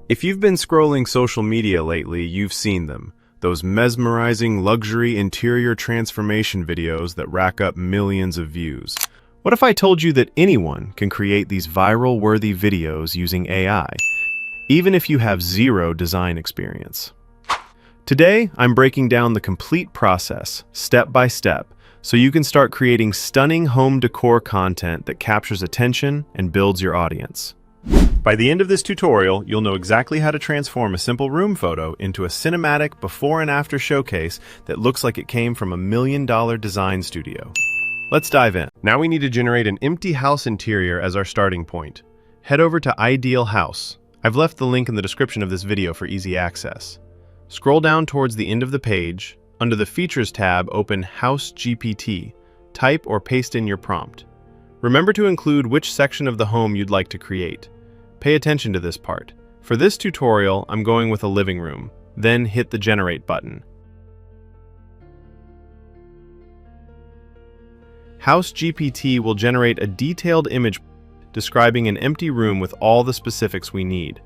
If you've been scrolling social media lately, you've seen them. Those mesmerizing luxury interior transformation videos that rack up millions of views. What if I told you that anyone can create these viral-worthy videos using AI, even if you have zero design experience? Today, I'm breaking down the complete process, step by step, so you can start creating stunning home decor content that captures attention and builds your audience. By the end of this tutorial, you'll know exactly how to transform a simple room photo into a cinematic before and after showcase that looks like it came from $1 million design studio. Let's dive in. Now we need to generate an empty house interior as our starting point. Head over to Ideal House. I've left the link in the description of this video for easy access. Scroll down towards the end of the page. Under the Features tab, open House GPT. Type or paste in your prompt. Remember to include which section of the home you'd like to create. Pay attention to this part. For this tutorial, I'm going with a living room. Then hit the Generate button. House GPT will generate a detailed image describing an empty room with all the specifics we need.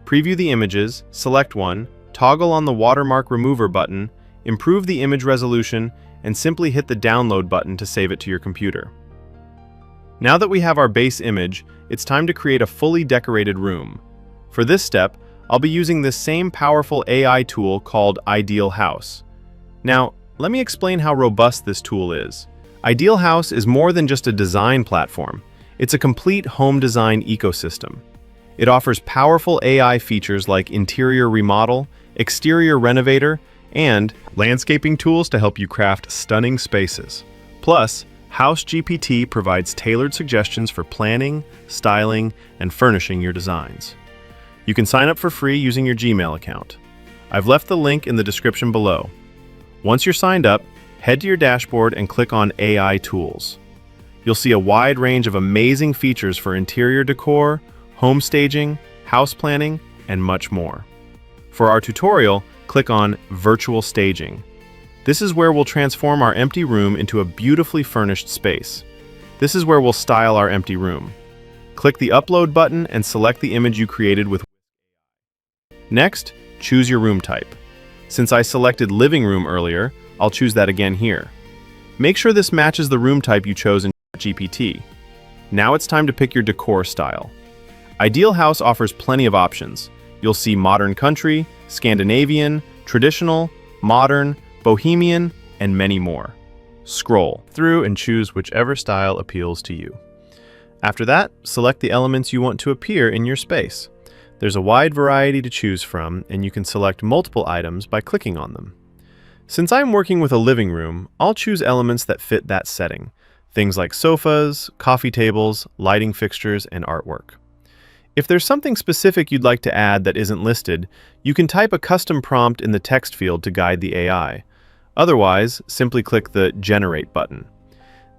Preview the images, select one, toggle on the watermark remover button, improve the image resolution, and simply hit the download button to save it to your computer. Now that we have our base image, it's time to create a fully decorated room. For this step, I'll be using this same powerful AI tool called Ideal House. Now, let me explain how robust this tool is. Ideal House is more than just a design platform. It's a complete home design ecosystem. It offers powerful AI features like interior remodel, exterior renovator, and landscaping tools to help you craft stunning spaces. Plus, House GPT provides tailored suggestions for planning, styling, and furnishing your designs. You can sign up for free using your Gmail account. I've left the link in the description below. Once you're signed up, head to your dashboard and click on AI Tools. You'll see a wide range of amazing features for interior decor, home staging, house planning, and much more. For our tutorial, click on Virtual Staging. This is where we'll transform our empty room into a beautifully furnished space. This is where we'll style our empty room. Click the Upload button and select the image you created with. Next, choose your room type. Since I selected Living Room earlier, I'll choose that again here. Make sure this matches the room type you chose in GPT. Now it's time to pick your decor style. Ideal House offers plenty of options. You'll see modern country, Scandinavian, traditional, modern, bohemian, and many more. Scroll through and choose whichever style appeals to you. After that, select the elements you want to appear in your space. There's a wide variety to choose from, and you can select multiple items by clicking on them. Since I'm working with a living room, I'll choose elements that fit that setting. Things like sofas, coffee tables, lighting fixtures, and artwork. If there's something specific you'd like to add that isn't listed, you can type a custom prompt in the text field to guide the AI. Otherwise, simply click the Generate button.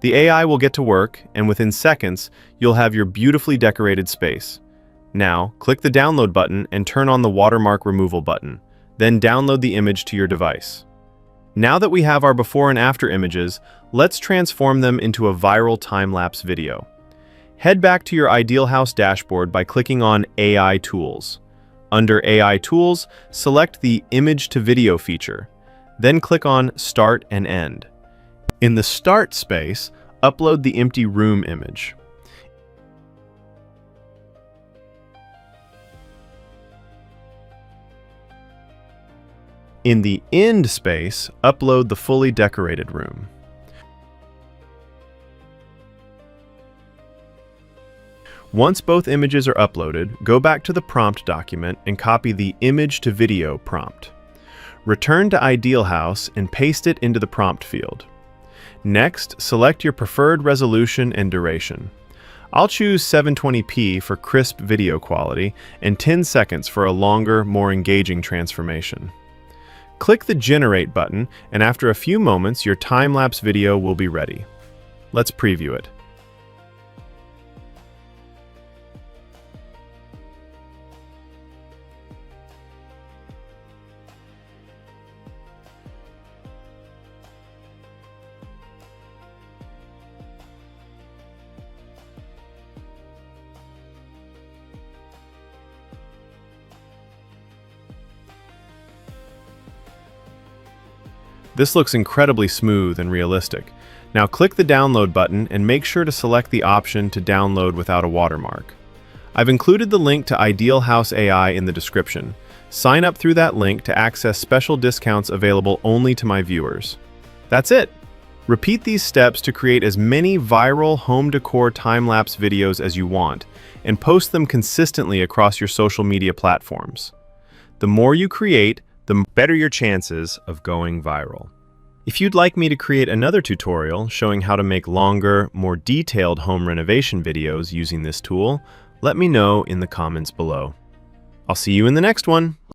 The AI will get to work, and within seconds, you'll have your beautifully decorated space. Now, click the Download button and turn on the watermark removal button. Then download the image to your device. Now that we have our before and after images, let's transform them into a viral time-lapse video. Head back to your Ideal House dashboard by clicking on AI Tools. Under AI Tools, select the Image to Video feature. Then click on Start and End. In the Start space, upload the empty room image. In the End space, upload the fully decorated room. Once both images are uploaded, go back to the prompt document and copy the Image to Video prompt. Return to Ideal House and paste it into the prompt field. Next, select your preferred resolution and duration. I'll choose 720p for crisp video quality and 10 seconds for a longer, more engaging transformation. Click the Generate button, and after a few moments, your time-lapse video will be ready. Let's preview it. This looks incredibly smooth and realistic. Now click the download button and make sure to select the option to download without a watermark. I've included the link to Ideal House AI in the description. Sign up through that link to access special discounts available only to my viewers. That's it! Repeat these steps to create as many viral home decor time-lapse videos as you want, and post them consistently across your social media platforms. The more you create, the better your chances of going viral. If you'd like me to create another tutorial showing how to make longer, more detailed home renovation videos using this tool, let me know in the comments below. I'll see you in the next one.